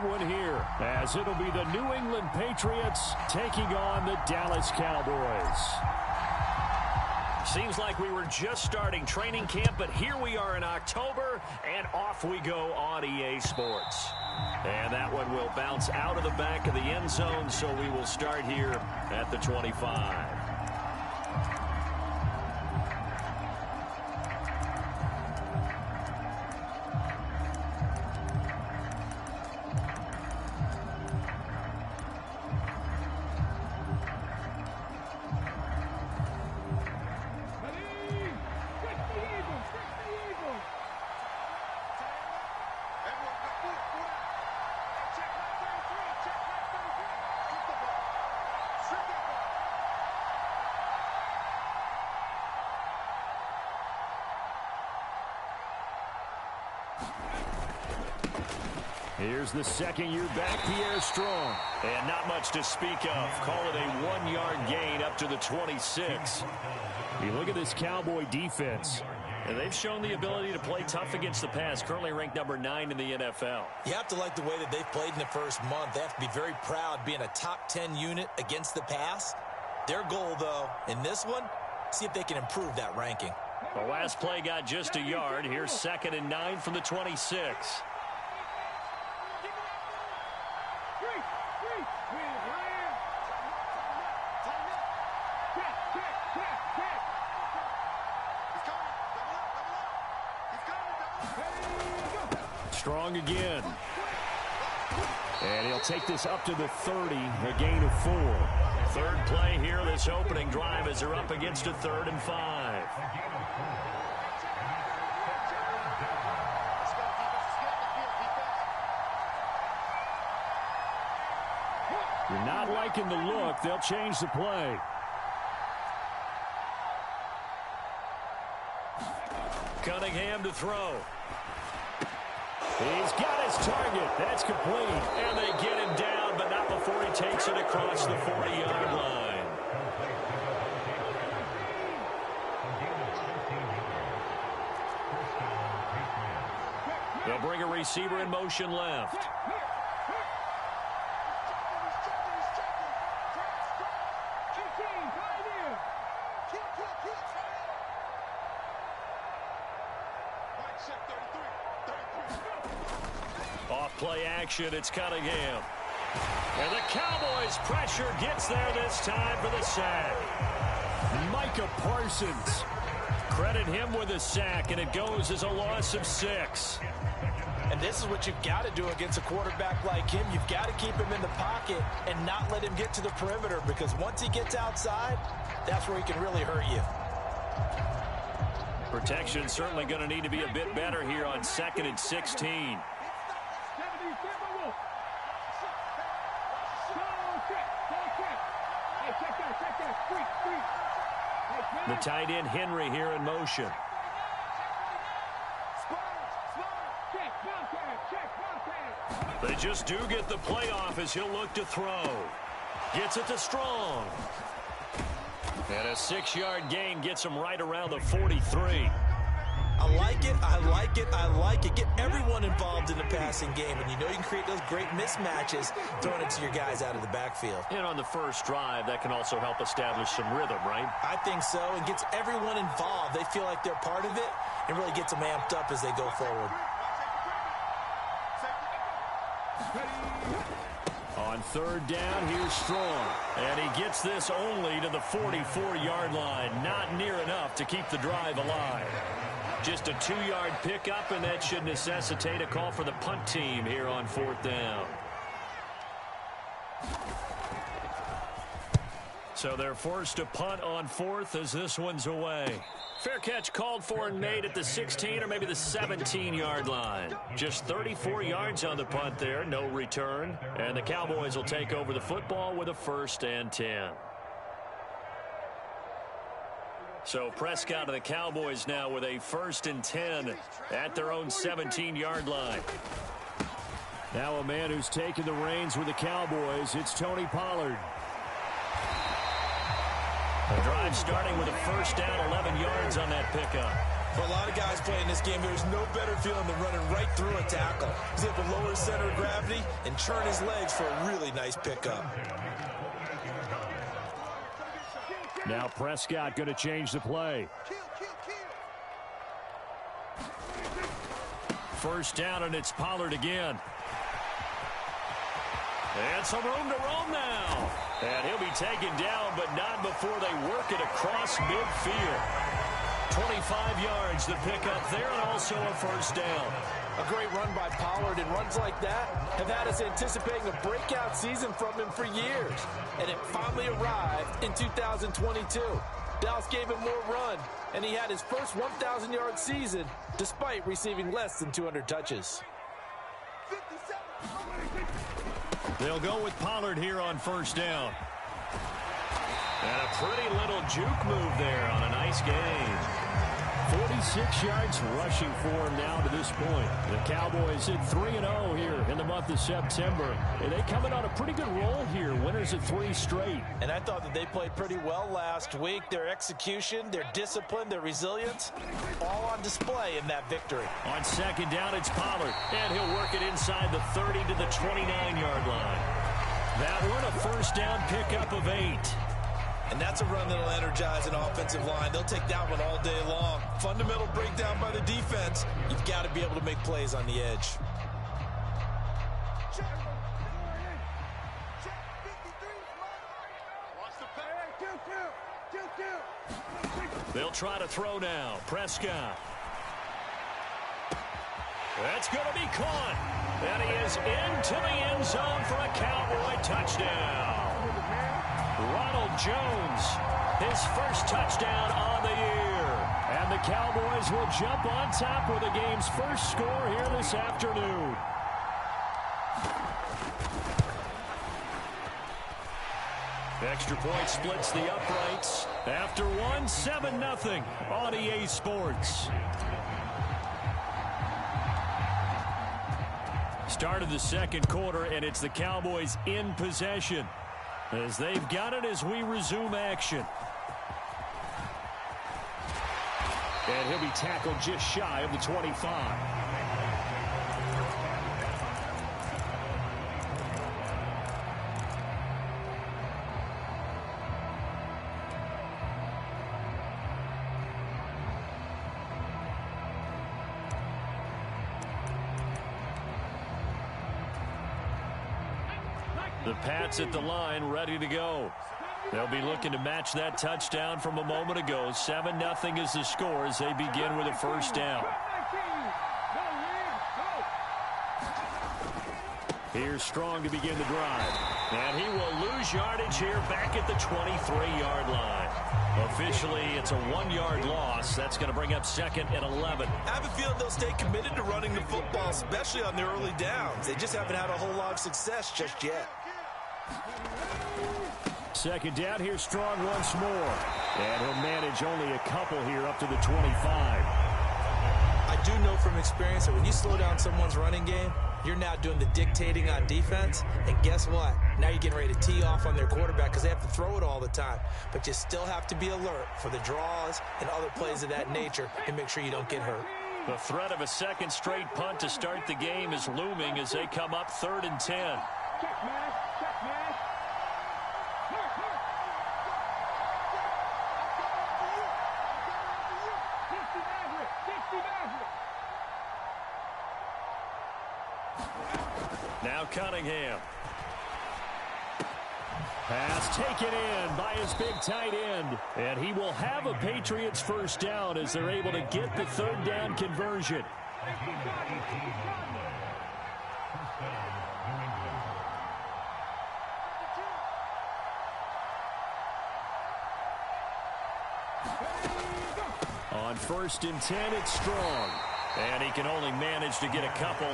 one here, as it'll be the New England Patriots taking on the Dallas Cowboys. Seems like we were just starting training camp, but here we are in October, and off we go on EA Sports. And that one will bounce out of the back of the end zone, so we will start here at the 25. Here's the second year back, Pierre Strong. And not much to speak of. Call it a 1-yard gain up to the 26. You look at this Cowboy defense. And they've shown the ability to play tough against the pass, currently ranked number 9 in the NFL. You have to like the way that they've played in the first month. They have to be very proud being a top 10 unit against the pass. Their goal, though, in this one, see if they can improve that ranking. The last play got just a yard. Here's 2nd and 9 from the 26. Strong again. And he'll take this up to the 30, a gain of 4. Third play here, this opening drive as they're up against a 3rd and 5. You're not liking the look. They'll change the play. Cunningham to throw. He's got his target. That's complete. And they get him down, but not before he takes it across the 40-yard line. They'll bring a receiver in motion left. Off-play action, it's Cunningham. And the Cowboys' pressure gets there this time for the sack. Micah Parsons. Credit him with a sack, and it goes as a loss of 6. And this is what you've got to do against a quarterback like him. You've got to keep him in the pocket and not let him get to the perimeter, because once he gets outside, that's where he can really hurt you. Protection certainly going to need to be a bit better here on 2nd and 16. The tight end Henry here in motion. They just do get the play off as he'll look to throw. Gets it to Strong. And a 6-yard gain gets him right around the 43. I like it, I like it, I like it. Get everyone involved in the passing game, and you know you can create those great mismatches throwing it to your guys out of the backfield. And on the first drive, that can also help establish some rhythm, right? I think so, and gets everyone involved. They feel like they're part of it, and really gets them amped up as they go forward. On 3rd down, here's Strong. And he gets this only to the 44-yard line. Not near enough to keep the drive alive. Just a 2-yard pickup, and that should necessitate a call for the punt team here on 4th down. So they're forced to punt on 4th as this one's away. Fair catch called for and made at the 16 or maybe the 17-yard line. Just 34 yards on the punt there, no return. And the Cowboys will take over the football with a 1st and 10. So Prescott and the Cowboys now with a 1st and 10 at their own 17-yard line. Now a man who's taken the reins with the Cowboys, it's Tony Pollard. The drive starting with a 1st down, 11 yards on that pickup. For a lot of guys playing this game, there's no better feeling than running right through a tackle. He's able to lower his center of gravity and turn his legs for a really nice pickup. Now Prescott going to change the play. First down, and it's Pollard again. And some room to roam now. And he'll be taken down, but not before they work it across midfield. 25 yards the pickup there, and also a first down. A great run by Pollard, and runs like that have had us anticipating a breakout season from him for years. And it finally arrived in 2022. Dallas gave him more run, and he had his first 1,000-yard season despite receiving less than 200 touches. They'll go with Pollard here on first down. And a pretty little juke move there on a nice game. 46 yards rushing for him now to this point. The Cowboys hit 3-0 here in the month of September. And they coming on a pretty good roll here. Winners of 3 straight. And I thought that they played pretty well last week. Their execution, their discipline, their resilience, all on display in that victory. On second down, it's Pollard. And he'll work it inside the 30 to the 29-yard line. That one, a first down pickup of 8. And that's a run that'll energize an offensive line. They'll take that one all day long. Fundamental breakdown by the defense. You've got to be able to make plays on the edge. They'll try to throw now. Prescott. That's going to be caught. And he is into the end zone for a Cowboy touchdown. Ronald Jones, his first touchdown on the year. And the Cowboys will jump on top with the game's first score here this afternoon. Extra point splits the uprights. After one, 7-0 on EA Sports. Start of the second quarter, and it's the Cowboys in possession, as they've got it as we resume action. And he'll be tackled just shy of the 25. The Pats at the line, ready to go. They'll be looking to match that touchdown from a moment ago. 7-0 is the score as they begin with a first down. Here's Strong to begin the drive. And he will lose yardage here back at the 23-yard line. Officially, it's a 1-yard loss. That's going to bring up second and 11. I have a feeling they'll stay committed to running the football, especially on their early downs. They just haven't had a whole lot of success just yet. Second down, here's Strong once more. And he'll manage only a couple here up to the 25. I do know from experience that when you slow down someone's running game, you're now doing the dictating on defense. And guess what? Now you're getting ready to tee off on their quarterback because they have to throw it all the time. But you still have to be alert for the draws and other plays of that nature and make sure you don't get hurt. The threat of a second straight punt to start the game is looming as they come up 3rd and 10. Now Cunningham. Pass taken in by his big tight end. And he will have a Patriots first down as they're able to get the 3rd down conversion. On 1st and 10, it's Strong. And he can only manage to get a couple.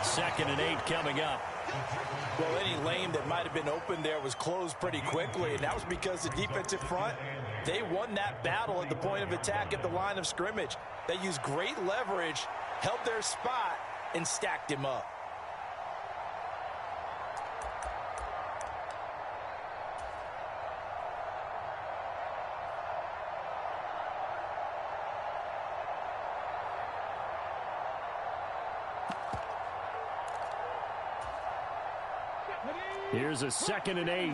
2nd and 8 coming up. Well, any lane that might have been open there was closed pretty quickly, and that was because the defensive front, they won that battle at the point of attack at the line of scrimmage. They used great leverage, held their spot, and stacked him up. Here's a 2nd and 8.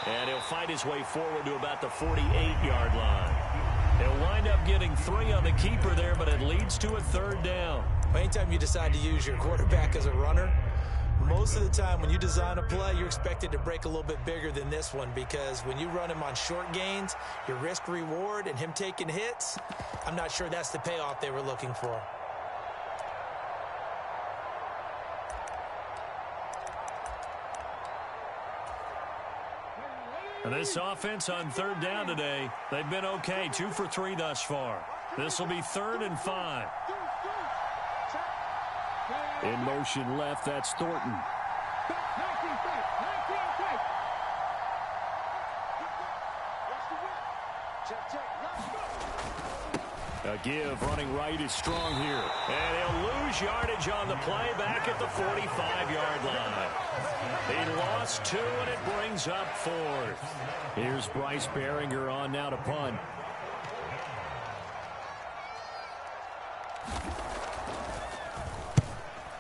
And he'll fight his way forward to about the 48-yard line. He'll wind up getting 3 on the keeper there, but it leads to a 3rd down. Anytime you decide to use your quarterback as a runner, most of the time when you design a play, you're expected to break a little bit bigger than this one, because when you run him on short gains, your risk-reward and him taking hits, I'm not sure that's the payoff they were looking for. This offense on 3rd down today, they've been okay, 2 for 3 thus far. This will be 3rd and 5. In motion left, that's Thornton. A give running right is strong here. And he'll lose yardage on the play back at the 45-yard line. He lost 2, and it brings up 4th. Here's Bryce Baringer on now to punt.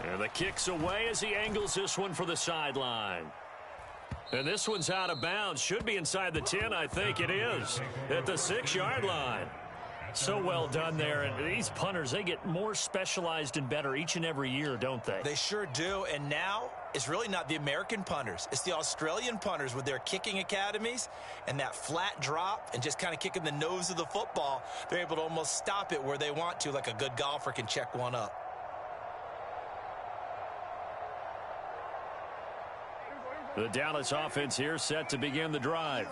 And the kick's away as he angles this one for the sideline. And this one's out of bounds. Should be inside the 10, I think it is. At the 6-yard line. So well done there. And these punters, they get more specialized and better each and every year, don't they? They sure do. And now it's really not the American punters. It's the Australian punters with their kicking academies and that flat drop and just kind of kicking the nose of the football. They're able to almost stop it where they want to, like a good golfer can check one up. The Dallas offense here set to begin the drive.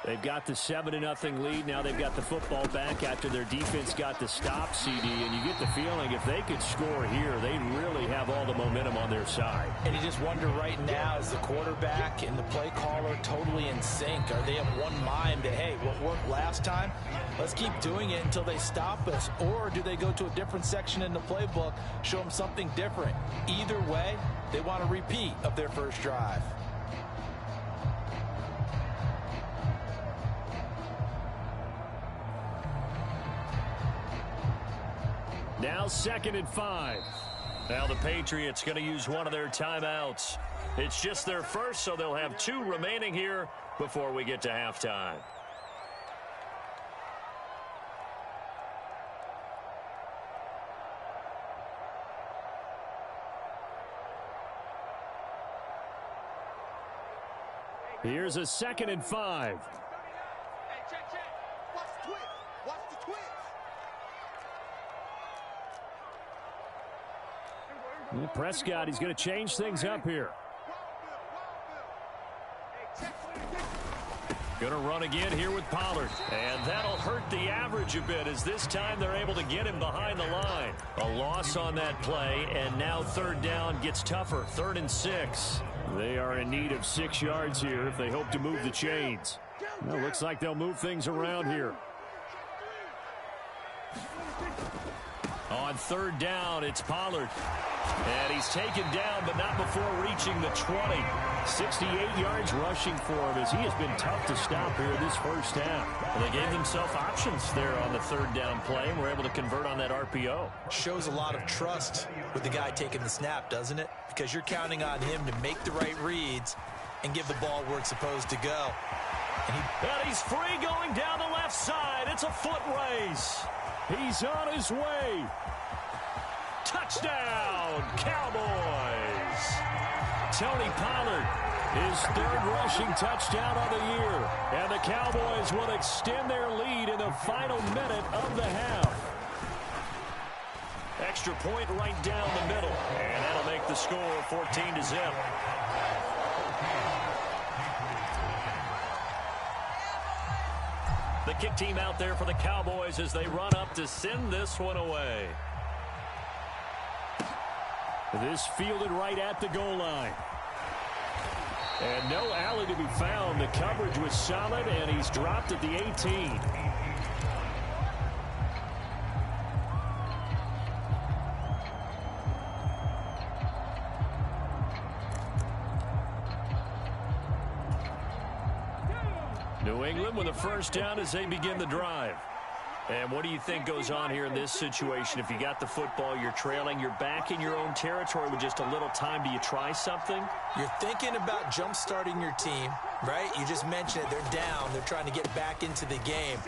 They've got the 7-0 lead. Now they've got the football back after their defense got the stop, CD. And you get the feeling if they could score here, they really have all the momentum on their side. And you just wonder right now, is the quarterback and the play caller totally in sync? Are they of one mind that, hey, what worked last time, let's keep doing it until they stop us? Or do they go to a different section in the playbook, show them something different? Either way, they want a repeat of their first drive. Now 2nd and 5. Now the Patriots going to use one of their timeouts. It's just their first, so they'll have 2 remaining here before we get to halftime. Here's a 2nd and 5. Hey, check. Watch the twitch. Watch the twitch. Well, Prescott, he's going to change things up here. Going to run again here with Pollard. And that'll hurt the average a bit as this time they're able to get him behind the line. A loss on that play, and now 3rd down gets tougher. 3rd and 6. They are in need of 6 yards here if they hope to move the chains. Well, looks like they'll move things around here. On 3rd down, it's Pollard. And he's taken down, but not before reaching the 20. 68 yards rushing for him as he has been tough to stop here this first half. And they gave themselves options there on the 3rd down play and were able to convert on that RPO. Shows a lot of trust with the guy taking the snap, doesn't it? Because you're counting on him to make the right reads and give the ball where it's supposed to go. And he's free going down the left side. It's a foot race. He's on his way. Touchdown, Cowboys. Tony Pollard, his 3rd rushing touchdown of the year. And the Cowboys will extend their lead in the final minute of the half. Extra point right down the middle. And that'll make the score 14-0. The kick team out there for the Cowboys as they run up to send this one away. This fielded right at the goal line. And no alley to be found. The coverage was solid, and he's dropped at the 18. New England with a first down as they begin the drive. And what do you think goes on here in this situation? If you got the football, you're trailing, you're back in your own territory with just a little time. Do you try something? You're thinking about jump-starting your team, right? You just mentioned it. They're down. They're trying to get back into the game.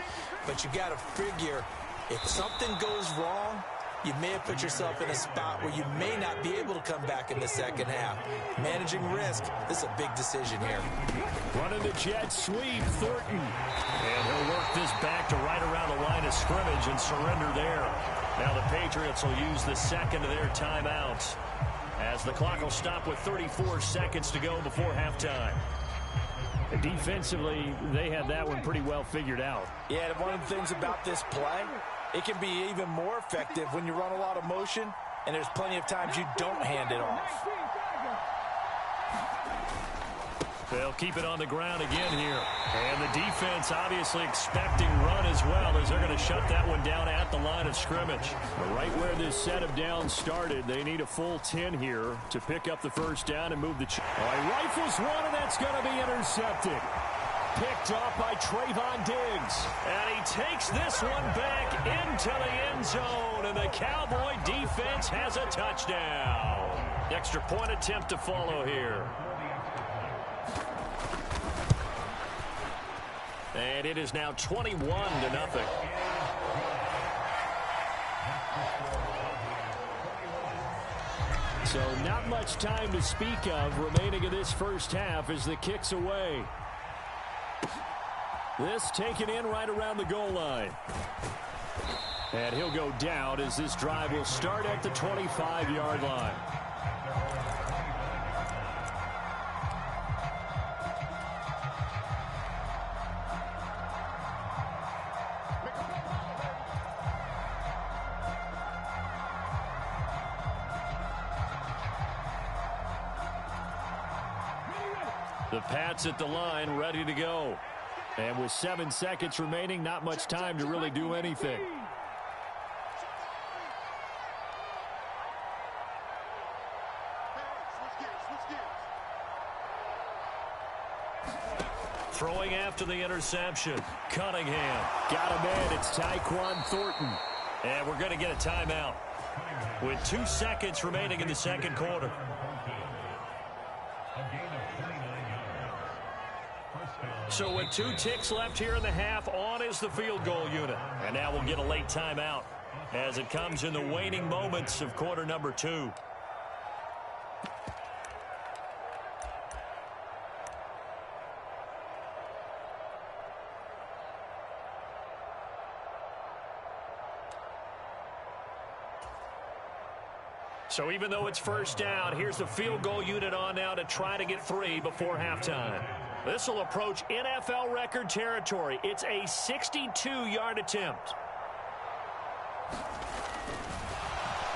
But you got to figure if something goes wrong, you may have put yourself in a spot where you may not be able to come back in the second half. Managing risk, this is a big decision here. Running the jet sweep, Thornton. And he'll work this back to right around the line of scrimmage and surrender there. Now the Patriots will use the second of their timeouts as the clock will stop with 34 seconds to go before halftime. Defensively, they had that one pretty well figured out. Yeah, one of the things about this play, it can be even more effective when you run a lot of motion, and there's plenty of times you don't hand it off. They'll keep it on the ground again here. And the defense obviously expecting run as well as they're going to shut that one down at the line of scrimmage. But right where this set of downs started, they need a full 10 here to pick up the first down and move the rifles one, and that's going to be intercepted. Picked off by Trayvon Diggs. And he takes this one back into the end zone, and the Cowboy defense has a touchdown. Extra point attempt to follow here. And it is now 21-0. So not much time to speak of remaining in this first half as the kick's away. This taken in right around the goal line. And he'll go down as this drive will start at the 25-yard line. The Pats at the line, ready to go. And with 7 seconds remaining, not much time to really do anything. Throwing after the interception, Cunningham. Got him in. It's Tyquan Thornton. And we're going to get a timeout with 2 seconds remaining in the second quarter. So with 2 ticks left here in the half, on is the field goal unit. And now we'll get a late timeout as it comes in the waning moments of quarter number 2. So even though it's first down, here's the field goal unit on now to try to get 3 before halftime. This will approach NFL record territory. It's a 62-yard attempt.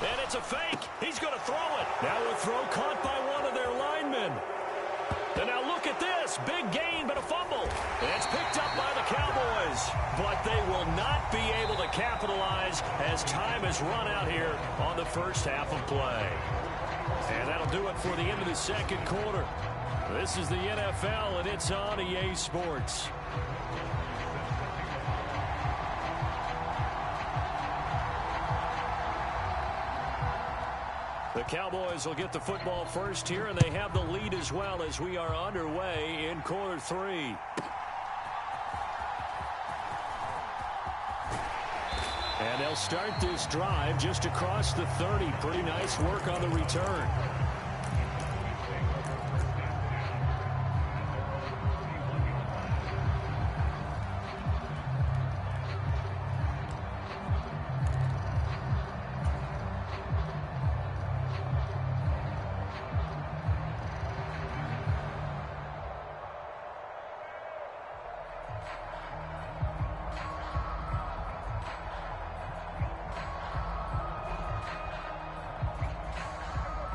And it's a fake. He's going to throw it. Now a throw caught by one of their linemen. And now look at this. Big gain, but a fumble. And it's picked up by the Cowboys. But they will not be able to capitalize as time has run out here on the first half of play. And that'll do it for the end of the second quarter. This is the NFL, and it's on EA Sports. The Cowboys will get the football first here, and they have the lead as well as we are underway in quarter 3. And they'll start this drive just across the 30. Pretty nice work on the return.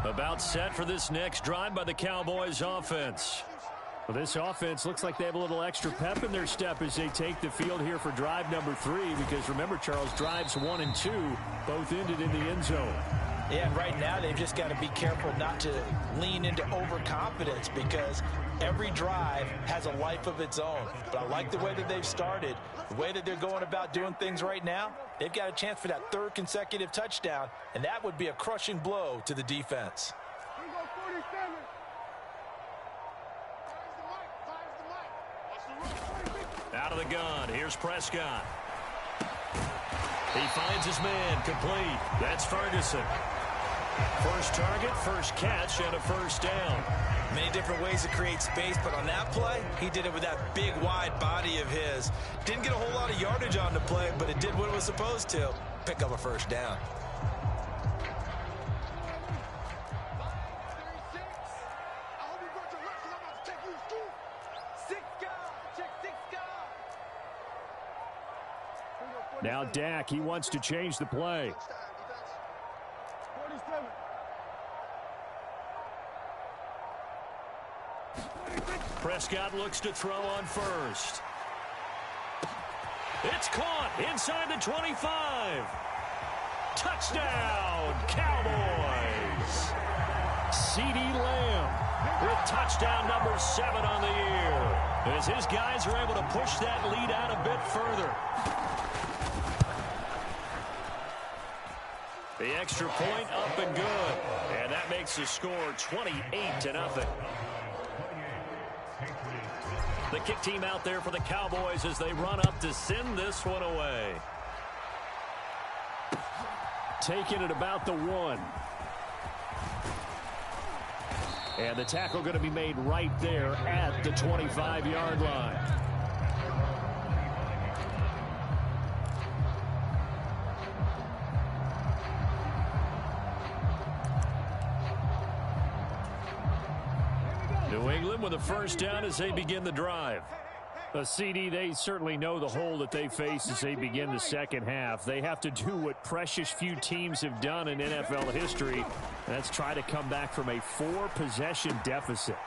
About set for this next drive by the Cowboys offense. Well, this offense looks like they have a little extra pep in their step as they take the field here for drive number 3, because remember, Charles, drives 1 and 2 both ended in the end zone. Yeah, and right now they've just got to be careful not to lean into overconfidence because every drive has a life of its own. But I like the way that they've started, the way that they're going about doing things right now. They've got a chance for that third consecutive touchdown, and that would be a crushing blow to the defense. Out of the gun, here's Prescott. He finds his man, complete. That's Ferguson. First target, first catch, and a first down. Many different ways to create space, but on that play, he did it with that big, wide body of his. Didn't get a whole lot of yardage on the play, but it did what it was supposed to. Pick up a first down. Now Dak, he wants to change the play. Prescott looks to throw on first. It's caught inside the 25. Touchdown, Cowboys. CeeDee Lamb with touchdown number 7 on the year, as his guys are able to push that lead out a bit further. The extra point up and good. And that makes the score 28-0. The kick team out there for the Cowboys as they run up to send this one away. Taking it about the 1. And the tackle going to be made right there at the 25-yard line. New England with a first down as they begin the drive. CD, they certainly know the hole that they face as they begin the second half. They have to do what precious few teams have done in NFL history. That's try to come back from a 4-possession deficit.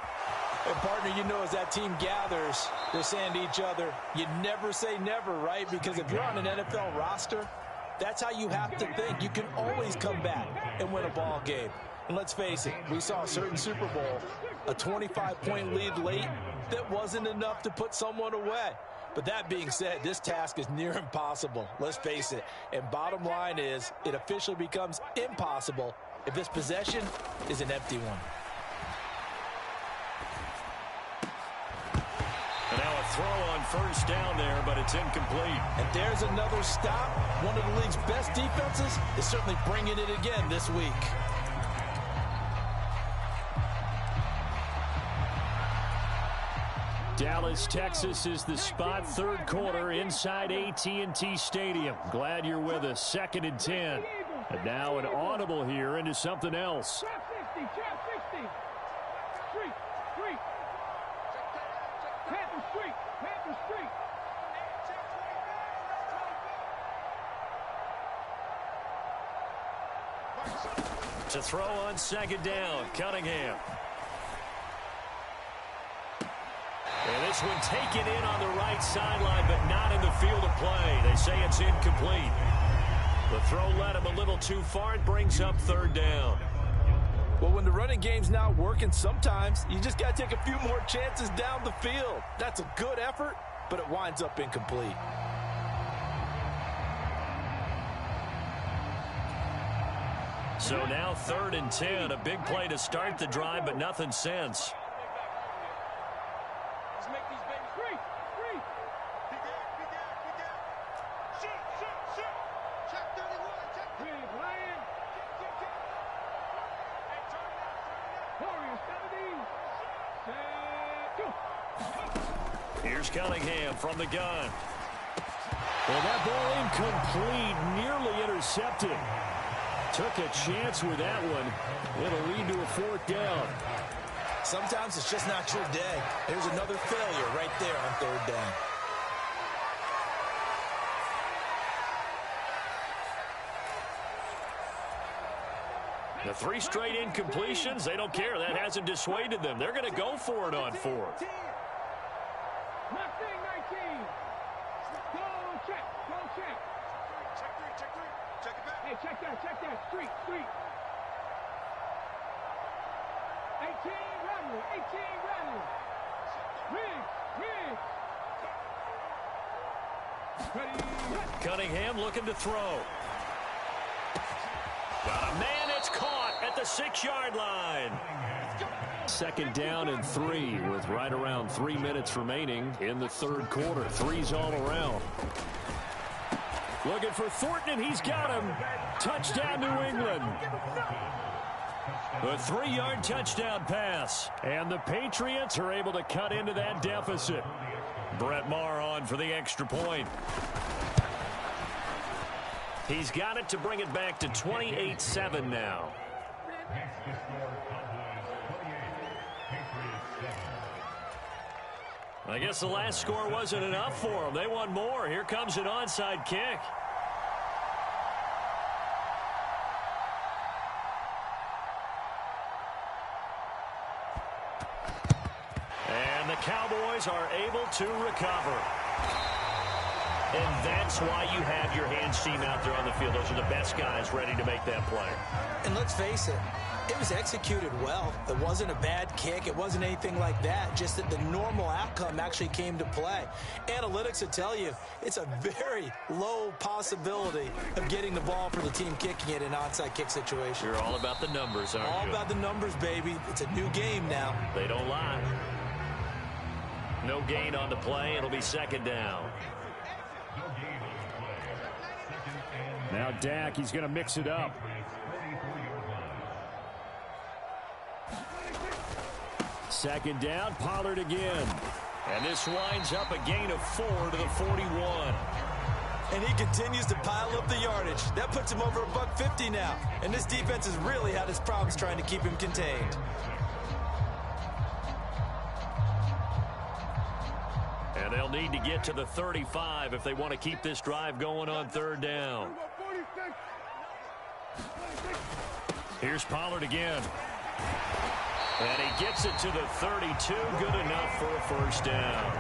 And partner, you know, as that team gathers, they're saying to each other, you never say never, right? Because if you're on an NFL roster, that's how you have to think. You can always come back and win a ball game. And let's face it, we saw a certain Super Bowl, a 25-point lead late that wasn't enough to put someone away. But that being said, this task is near impossible. Let's face it. And bottom line is, it officially becomes impossible if this possession is an empty one. And now a throw on first down there, but it's incomplete. And there's another stop. One of the league's best defenses is certainly bringing it again this week. Dallas, Texas is the spot, third quarter inside AT&T Stadium. Glad you're with us. 2nd and 10. And now an audible here into something else. To throw on second down, Cunningham. And this one taken in on the right sideline, but not in the field of play. They say it's incomplete. The throw led him a little too far. It brings up third down. Well, when the running game's not working, sometimes you just got to take a few more chances down the field. That's a good effort, but it winds up incomplete. So now 3rd and 10. A big play to start the drive, but nothing since. Here's Cunningham from the gun. Well, that ball incomplete, nearly intercepted. Took a chance with that one. It'll lead to a 4th down. Sometimes it's just not your day. There's another failure right there on 3rd down. The 3 straight incompletions, they don't care. That hasn't dissuaded them. They're going to go for it on 4th. Cunningham looking to throw. Got a man, it's caught at the 6-yard line. 2nd down and 3 with right around 3 minutes remaining in the 3rd quarter. 3's all around. Looking for Thornton, and he's got him. Touchdown, New England. A 3-yard touchdown pass. And the Patriots are able to cut into that deficit. Brett Maher on for the extra point. He's got it to bring it back to 28-7 now. I guess the last score wasn't enough for them. They want more. Here comes an onside kick. And the Cowboys are able to recover. And that's why you have your hands team out there on the field. Those are the best guys ready to make that play. And let's face it, it was executed well. It wasn't a bad kick. It wasn't anything like that. Just that the normal outcome actually came to play. Analytics will tell you it's a very low possibility of getting the ball for the team kicking it in an onside kick situation. You're all about the numbers, aren't you? All about the numbers, baby. It's a new game now. They don't lie. No gain on the play. It'll be 2nd down. Now Dak, he's going to mix it up. Second down, Pollard again. And this winds up a gain of 4 to the 41. And he continues to pile up the yardage. That puts him over $150 now. And this defense has really had its problems trying to keep him contained. And they'll need to get to the 35 if they want to keep this drive going on 3rd down. Here's Pollard again. And he gets it to the 32. Good enough for a 1st down.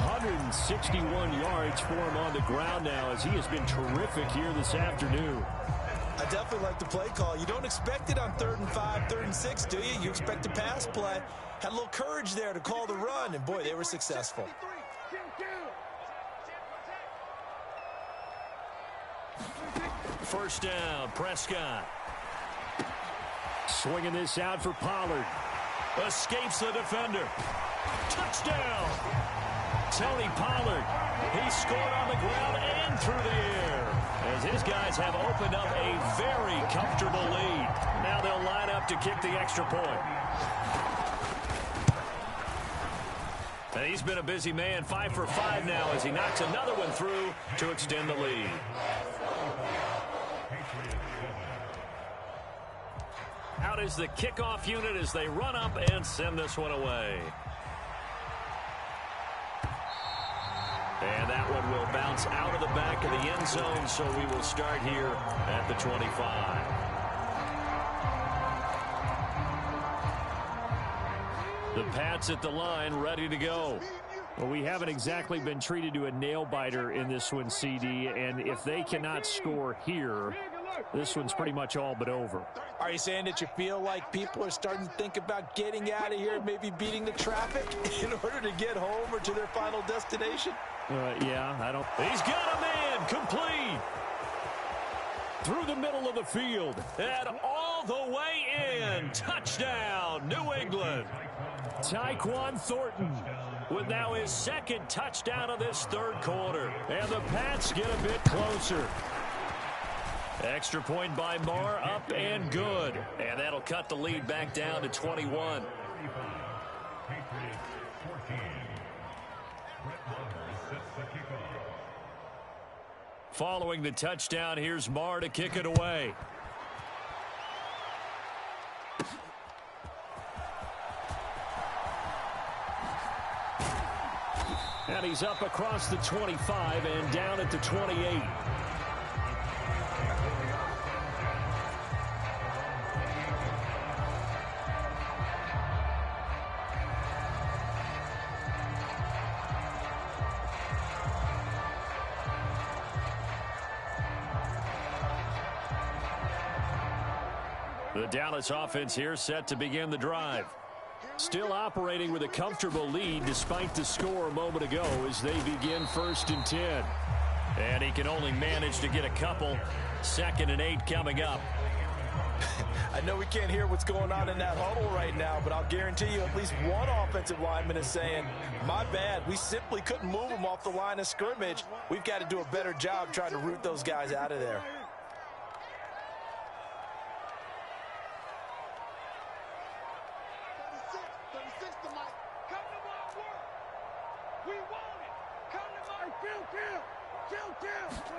161 yards for him on the ground now as he has been terrific here this afternoon. I definitely like the play call. You don't expect it on 3rd and 5, 3rd and 6, do you? You expect a pass play. Had a little courage there to call the run, and boy, they were successful. First down, Prescott. Swinging this out for Pollard. Escapes the defender. Touchdown! Tony Pollard. He scored on the ground and through the air, as his guys have opened up a very comfortable lead. Now they'll line up to kick the extra point. And he's been a busy man, 5 for 5 now as he knocks another one through to extend the lead. Out is the kickoff unit as they run up and send this one away. And that one will bounce out of the back of the end zone, so we will start here at the 25. The Pats at the line, ready to go. Well, we haven't exactly been treated to a nail-biter in this one, CD, and if they cannot score here, this one's pretty much all but over. Are you saying that you feel like people are starting to think about getting out of here, maybe beating the traffic in order to get home or to their final destination? Yeah, I don't. He's got a man, complete. Through the middle of the field. And all the way in. Touchdown, New England. Tyquan Thornton with now his 2nd touchdown of this 3rd quarter. And the Pats get a bit closer. Extra point by Maher, up and good. And that'll cut the lead back down to 21. Following the touchdown, here's Maher to kick it away. And he's up across the 25 and down at the 28. The Dallas offense here set to begin the drive. Still operating with a comfortable lead despite the score a moment ago as they begin 1st and 10. And he can only manage to get a couple. 2nd and 8 coming up. I know we can't hear what's going on in that huddle right now, but I'll guarantee you at least one offensive lineman is saying, my bad, we simply couldn't move them off the line of scrimmage. We've got to do a better job trying to root those guys out of there.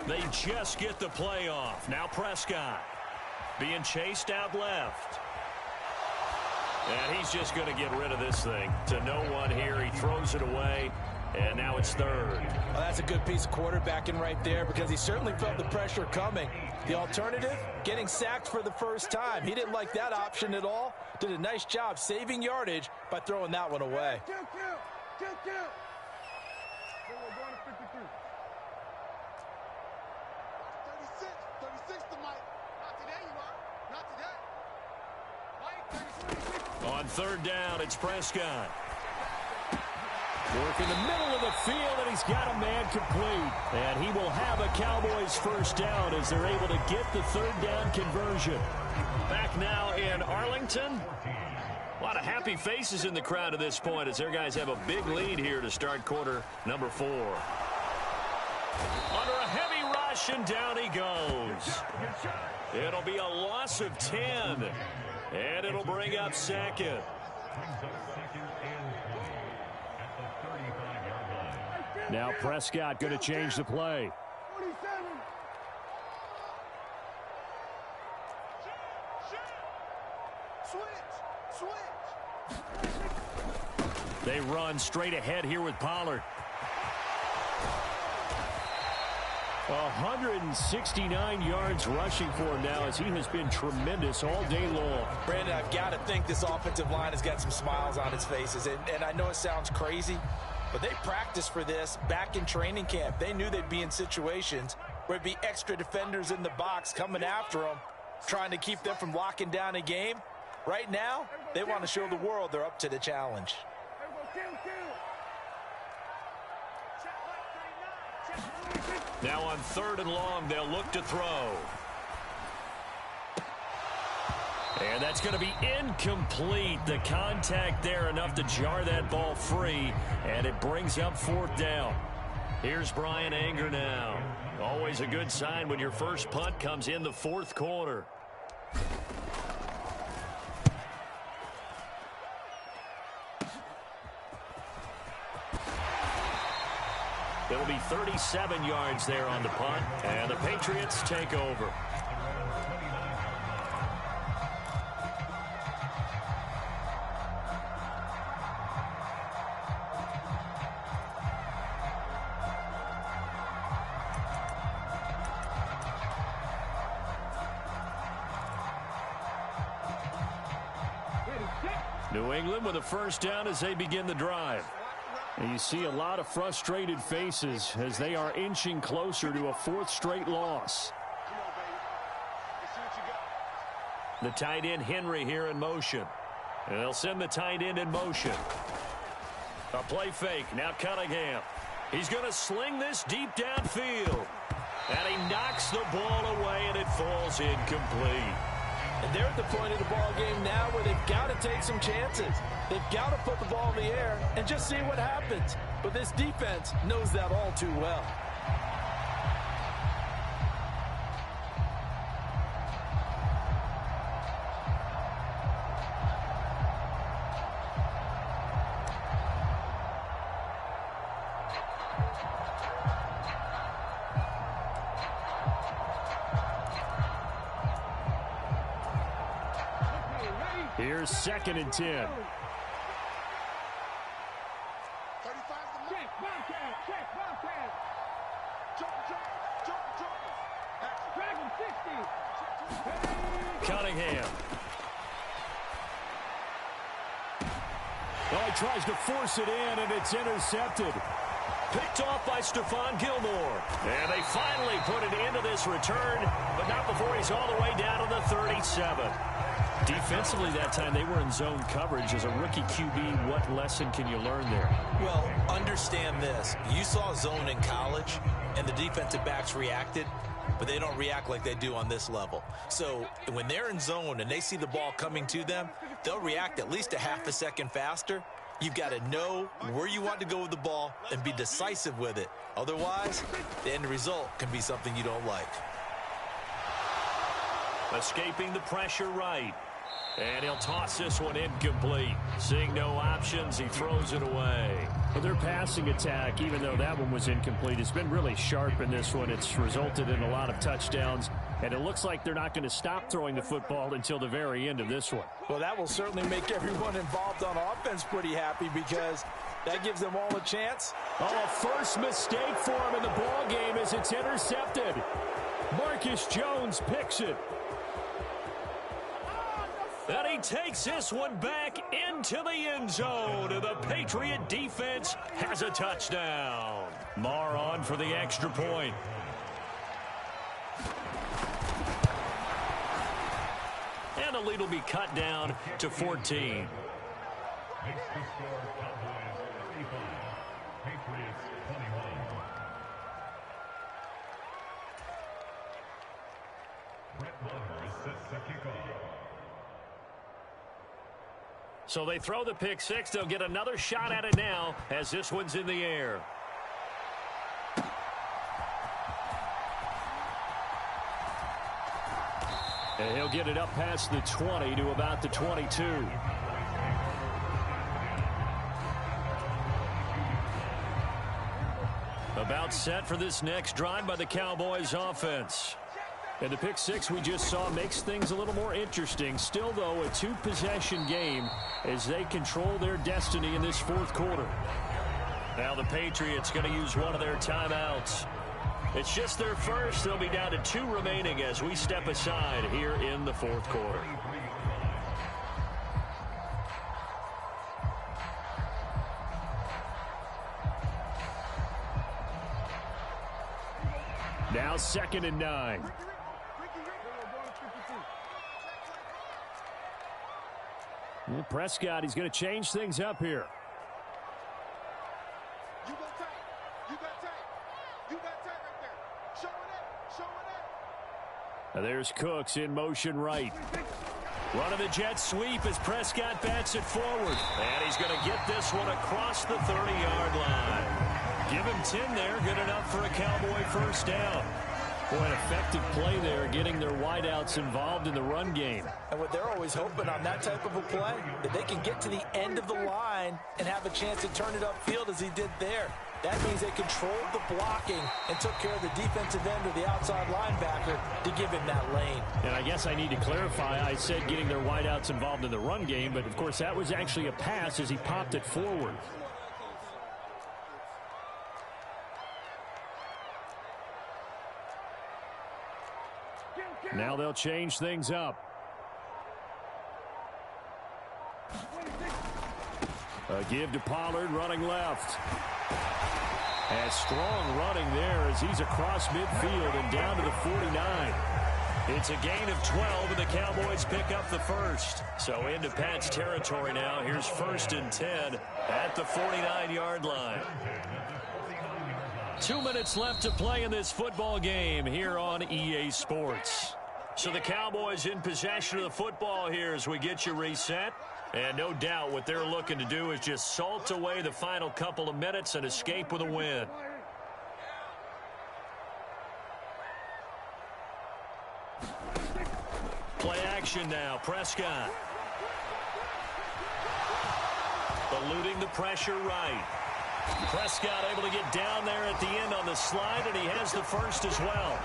They just get the play off. Now Prescott being chased out left. And he's just going to get rid of this thing to no one here. He throws it away, and now it's 3rd. Well, that's a good piece of quarterbacking right there because he certainly felt the pressure coming. The alternative, getting sacked for the first time. He didn't like that option at all. Did a nice job saving yardage by throwing that one away. On 3rd down, it's Prescott. Work in the middle of the field, and he's got a man complete. And he will have a Cowboys 1st down as they're able to get the 3rd down conversion. Back now in Arlington. A lot of happy faces in the crowd at this point as their guys have a big lead here to start quarter number 4. Under a heavy rush, and down he goes. It'll be a loss of 10. And it'll bring up 2nd. Now Prescott going to change the play. They run straight ahead here with Pollard. 169 yards rushing for him now as he has been tremendous all day long. Brandon, I've got to think this offensive line has got some smiles on its faces. And I know it sounds crazy, but they practiced for this back in training camp. They knew they'd be in situations where it'd be extra defenders in the box coming after them, trying to keep them from locking down a game. Right now, they want to show the world they're up to the challenge. Now on 3rd and long, they'll look to throw. And that's going to be incomplete. The contact there enough to jar that ball free, and it brings up 4th down. Here's Bryan Anger now. Always a good sign when your first punt comes in the 4th quarter. It'll be 37 yards there on the punt, and the Patriots take over. New England with a 1st down as they begin the drive. And you see a lot of frustrated faces as they are inching closer to a 4th straight loss. The tight end Henry here in motion. And they'll send the tight end in motion. A play fake. Now Cunningham. He's going to sling this deep downfield. And he knocks the ball away, and it falls incomplete. And they're at the point of the ball game now where they've got to take some chances. They've got to put the ball in the air and just see what happens. But this defense knows that all too well. Here's 2nd and 10. Cunningham. Oh, he tries to force it in, and it's intercepted. Picked off by Stephon Gilmore. And they finally put it into this return, but not before he's all the way down to the 37. Defensively that time, they were in zone coverage. As a rookie QB, what lesson can you learn there? Well, understand this. You saw zone in college, and the defensive backs reacted, but they don't react like they do on this level. So when they're in zone and they see the ball coming to them, they'll react at least a half a second faster. You've got to know where you want to go with the ball and be decisive with it. Otherwise, the end result can be something you don't like. Escaping the pressure right. And he'll toss this one incomplete. Seeing no options, he throws it away. Well, their passing attack, even though that one was incomplete, has been really sharp in this one. It's resulted in a lot of touchdowns, and it looks like they're not going to stop throwing the football until the very end of this one. Well, that will certainly make everyone involved on offense pretty happy because that gives them all a chance. Oh, a first mistake for him in the ball game as it's intercepted. Marcus Jones picks it. And he takes this one back into the end zone. And the Patriot defense has a touchdown. Marr on for the extra point. And the lead will be cut down to 14. So they throw the pick six. They'll get another shot at it now as this one's in the air. And he'll get it up past the 20 to about the 22. About set for this next drive by the Cowboys offense. And the pick six we just saw makes things a little more interesting. Still, though, a two-possession game as they control their destiny in this fourth quarter. Now the Patriots going to use one of their timeouts. It's just their first. They'll be down to 2 remaining as we step aside here in the fourth quarter. Now 2nd and 9. Well, Prescott, he's going to change things up here. You got tight. You got tight. You got tight right there. Show it up. Show it up. Now there's Cooks in motion right. Running the jet sweep as Prescott bats it forward. And he's going to get this one across the 30-yard line. Give him 10 there. Good enough for a Cowboy first down. Boy, an effective play there, getting their wideouts involved in the run game. And what they're always hoping on that type of a play, that they can get to the end of the line and have a chance to turn it upfield as he did there. That means they controlled the blocking and took care of the defensive end or the outside linebacker to give him that lane. And I guess I need to clarify, I said getting their wideouts involved in the run game, but of course that was actually a pass as he popped it forward. Now they'll change things up. A give to Pollard running left. And strong running there as he's across midfield and down to the 49. It's a gain of 12, and the Cowboys pick up the first. So into Pat's territory now. Here's 1st and 10 at the 49-yard line. 2 minutes left to play in this football game here on EA Sports. So the Cowboys in possession of the football here as we get you reset. And no doubt what they're looking to do is just salt away the final couple of minutes and escape with a win. Play action now. Prescott. Eluding the pressure right. Prescott able to get down there at the end on the slide, and he has the first as well.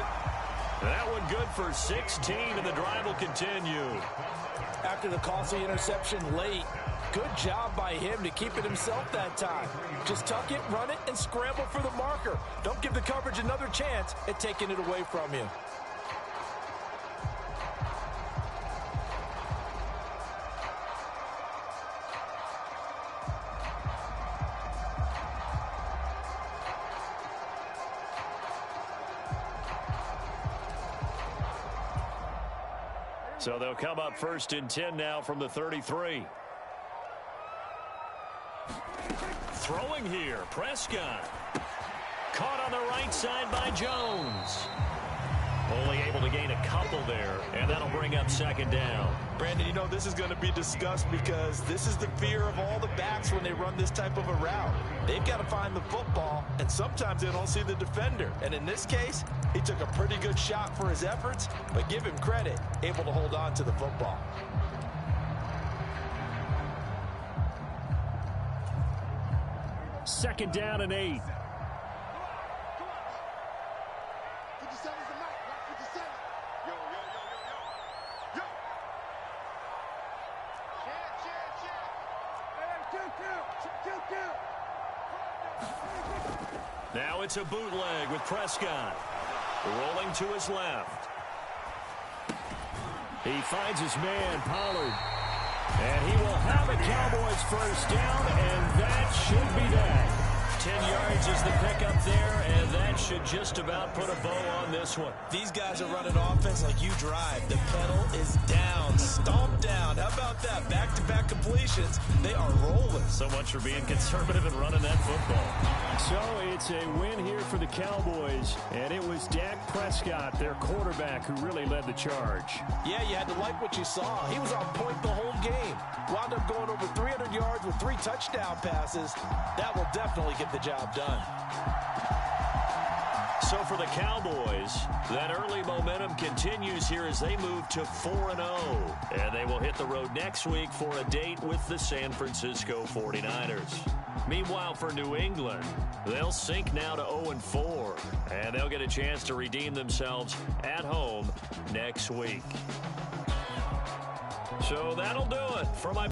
That one good for 16, and the drive will continue. After the costly interception late, good job by him to keep it himself that time. Just tuck it, run it, and scramble for the marker. Don't give the coverage another chance at taking it away from you. So they'll come up 1st and 10 now from the 33. Throwing here, Prescott. Caught on the right side by Jones. Only able to gain a couple there, and that'll bring up 2nd down. Brandon, you know this is going to be discussed because this is the fear of all the backs when they run this type of a route. They've got to find the football, and sometimes they don't see the defender. And in this case, he took a pretty good shot for his efforts, but give him credit, able to hold on to the football. Second down and 8. Now it's a bootleg with Prescott. Rolling to his left. He finds his man, Pollard. And he will have a Cowboys 1st down, and that should be that. 10 yards is the pickup there, and that should just about put a bow on this one. These guys are running offense like you drive. The pedal is down, stomped down. How about that? Back-to-back completions. They are rolling. So much for being conservative and running that football. So it's a win here for the Cowboys, and it was Dak Prescott, their quarterback, who really led the charge. Yeah, you had to like what you saw. He was on point the whole game. Wound up going over 300 yards with 3 touchdown passes. That will definitely get the job done. So for the Cowboys, that early momentum continues here as they move to 4-0. And they will hit the road next week for a date with the San Francisco 49ers. Meanwhile, for New England, they'll sink now to 0-4. And they'll get a chance to redeem themselves at home next week. So that'll do it for my